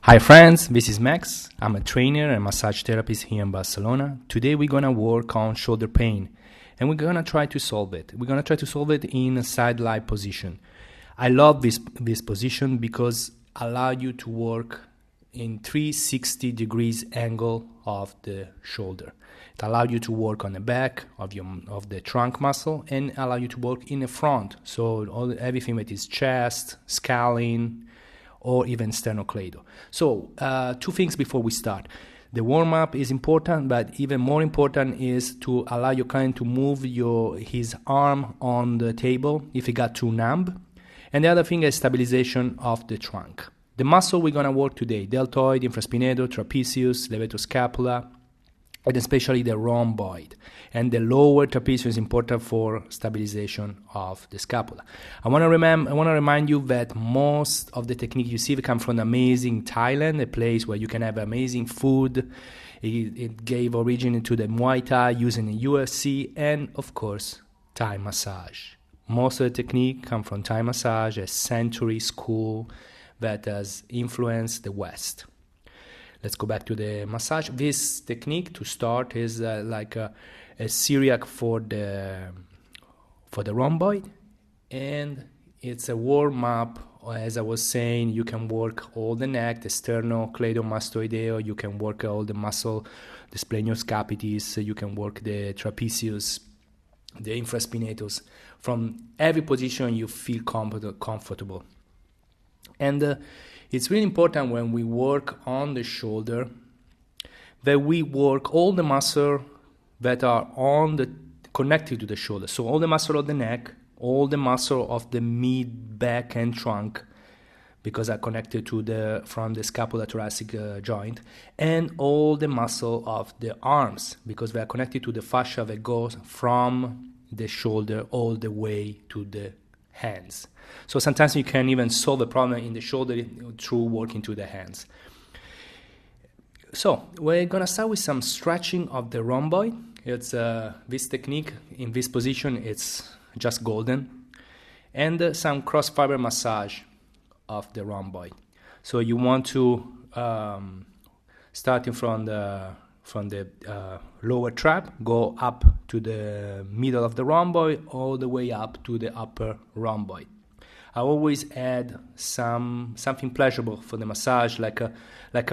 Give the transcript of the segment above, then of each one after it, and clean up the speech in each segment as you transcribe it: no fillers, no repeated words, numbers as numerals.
Hi friends, this is Max. I'm a trainer and massage therapist here in Barcelona. Today we're gonna work on shoulder pain and we're gonna try to solve it. We're gonna try to solve it in a side lie position. I love this position because allow you to work in 360 degrees angle of the shoulder. It allows you to work on the back of the trunk muscle and allow you to work in the front. So everything that is chest, scalene, or even sternocleido. So two things before we start. The warm-up is important, but even more important is to allow your client to move his arm on the table if he got too numb. And the other thing is stabilization of the trunk. The muscle we're going to work today, deltoid, infraspinator, trapezius, levator scapula, and especially the rhomboid. And the lower trapezius is important for stabilization of the scapula. I want to remind you that most of the technique you see come from amazing Thailand, a place where you can have amazing food. It gave origin to the Muay Thai used in the UFC, and of course, Thai massage. Most of the technique come from Thai massage, a century school that has influenced the West. Let's go back to the massage. This technique to start is like a Syriac for the rhomboid, and it's a warm-up. As I was saying, you can work all the neck, the sternocleidomastoideo, you can work all the muscle, the splenioscapitis, you can work the trapezius, the infraspinatus. From every position you feel comfortable. And it's really important when we work on the shoulder that we work all the muscles that are connected to the shoulder. So all the muscle of the neck, all the muscle of the mid, back, and trunk, because are connected from the scapulothoracic joint, and all the muscle of the arms, because they are connected to the fascia that goes from the shoulder all the way to the hands. So sometimes you can even solve a problem in the shoulder through working to the hands. So we're gonna start with some stretching of the rhomboid. It's this technique in this position. It's just golden, and some cross fiber massage of the rhomboid. So you want to starting from the lower trap, go up to the middle of the rhomboid, all the way up to the upper rhomboid. I always add something pleasurable for the massage, like a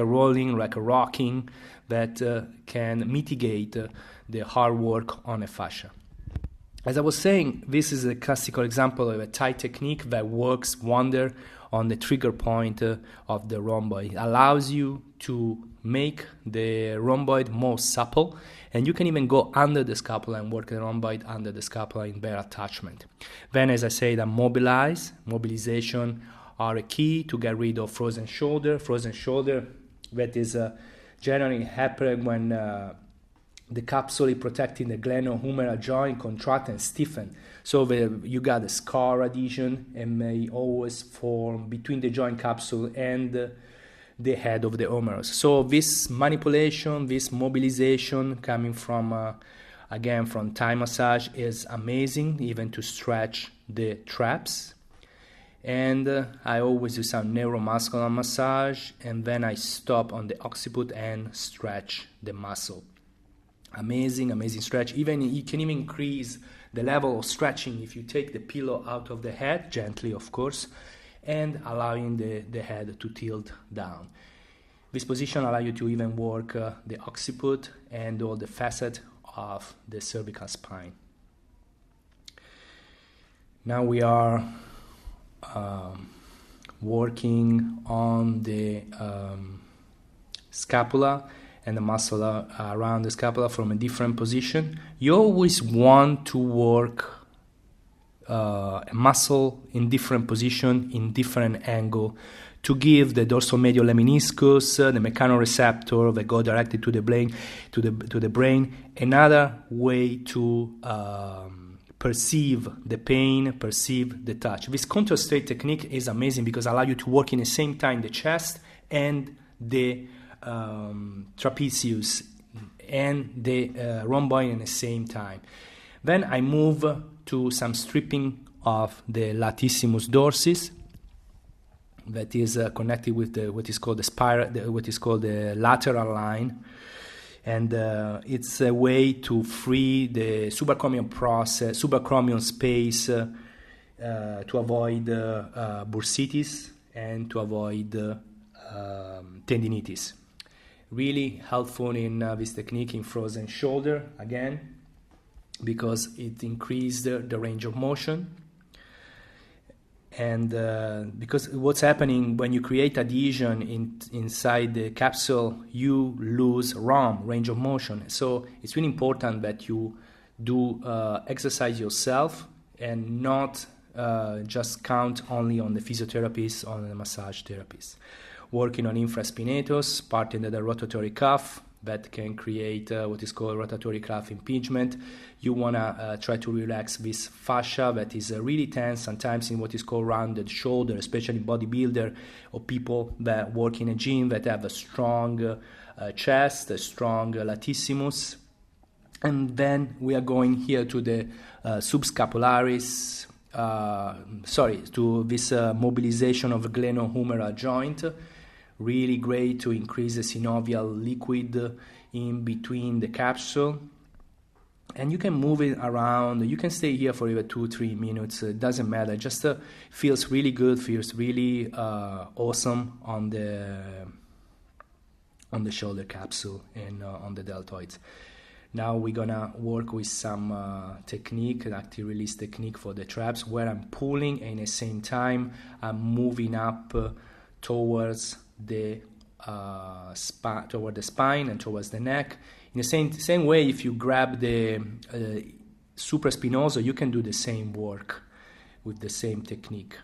rolling, like a rocking, that can mitigate the hard work on a fascia. As I was saying, this is a classical example of a Thai technique that works wonder on the trigger point of the rhomboid. It allows you to make the rhomboid more supple, and you can even go under the scapula and work the rhomboid under the scapula in bare attachment. Then, as I said, mobilization are a key to get rid of frozen shoulder. Frozen shoulder that is generally happen when the capsule protecting the glenohumeral joint contract and stiffen. So you got a scar adhesion and may always form between the joint capsule and the head of the humerus. So this manipulation, this mobilization coming from, again, from Thai massage is amazing, even to stretch the traps. And I always do some neuromuscular massage, and then I stop on the occiput and stretch the muscle. Amazing stretch. Even you can even increase the level of stretching if you take the pillow out of the head, gently of course, and allowing the head to tilt down. This position allows you to even work the occiput and all the facet of the cervical spine. Now we are working on the scapula and the muscle around the scapula from a different position. You always want to work a muscle in different position, in different angle, to give the dorsomedial lemniscus, the mechanoreceptor that go directly to the brain, another way to perceive the pain, perceive the touch. This contour straight technique is amazing because it allows you to work in the same time the chest and the trapezius and the rhomboid at the same time. Then I move to some stripping of the latissimus dorsis, that is connected with what is called the lateral line, and it's a way to free the subacromial space to avoid bursitis and to avoid tendinitis. Really helpful in this technique in frozen shoulder, again, because it increased the range of motion. And because what's happening when you create adhesion inside the capsule, you lose range of motion. So it's really important that you do exercise yourself and not just count only on the physiotherapist or the massage therapist. Working on infraspinatus, part in the rotatory cuff, that can create what is called rotatory cuff impingement. You want to try to relax this fascia that is really tense sometimes in what is called rounded shoulder, especially bodybuilder or people that work in a gym that have a strong chest, a strong latissimus. And then we are going here to the subscapularis, to this mobilization of the glenohumeral joint. Really great to increase the synovial liquid in between the capsule. And you can move it around. You can stay here for even 2-3 minutes. It doesn't matter. Just feels really good, feels really awesome on the shoulder capsule and on the deltoids. Now we're gonna work with some technique, an active release technique for the traps, where I'm pulling and at the same time I'm moving up towards the toward the spine and towards the neck. In the same way, if you grab the supraspinoso, you can do the same work with the same technique.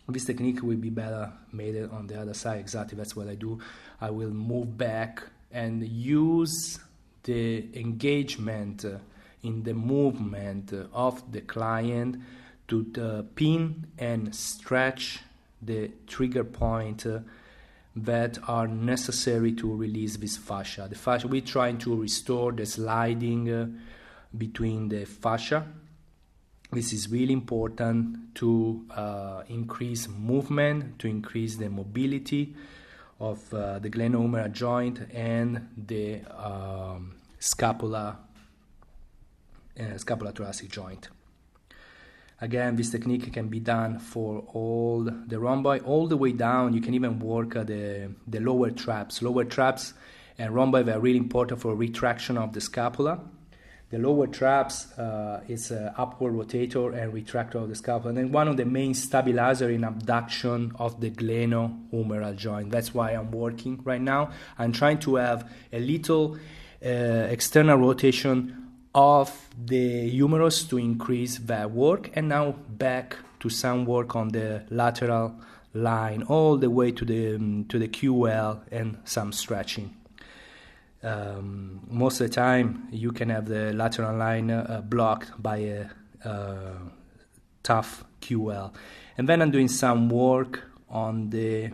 This technique will be better made on the other side. Exactly, that's what I do. I will move back and use the engagement in the movement of the client to pin and stretch the trigger point that are necessary to release this fascia. The fascia, we're trying to restore the sliding between the fascia. This is really important to increase movement, to increase the mobility of the glenohumeral joint and the scapula-thoracic joint. Again, this technique can be done for all the rhomboid, all the way down. You can even work the lower traps. Lower traps and rhomboid are really important for retraction of the scapula. The lower traps is upward rotator and retractor of the scapula. And then one of the main stabilizer in abduction of the glenohumeral joint. That's why I'm working right now. I'm trying to have a little external rotation of the humerus to increase that work, and now back to some work on the lateral line all the way to the QL and some stretching. Most of the time you can have the lateral line blocked by a tough QL, and then I'm doing some work on the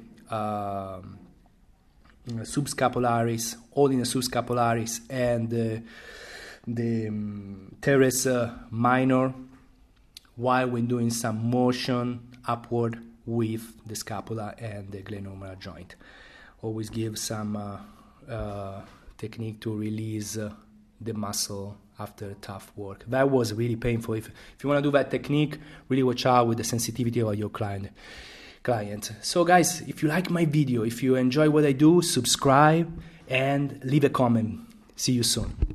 subscapularis, holding the subscapularis and the teres minor, while we're doing some motion upward with the scapula and the glenohumeral joint. Always give some technique to release the muscle after tough work. That was really painful. If you want to do that technique, really watch out with the sensitivity of your client. So guys, if you like my video, if you enjoy what I do, subscribe and leave a comment. See you soon.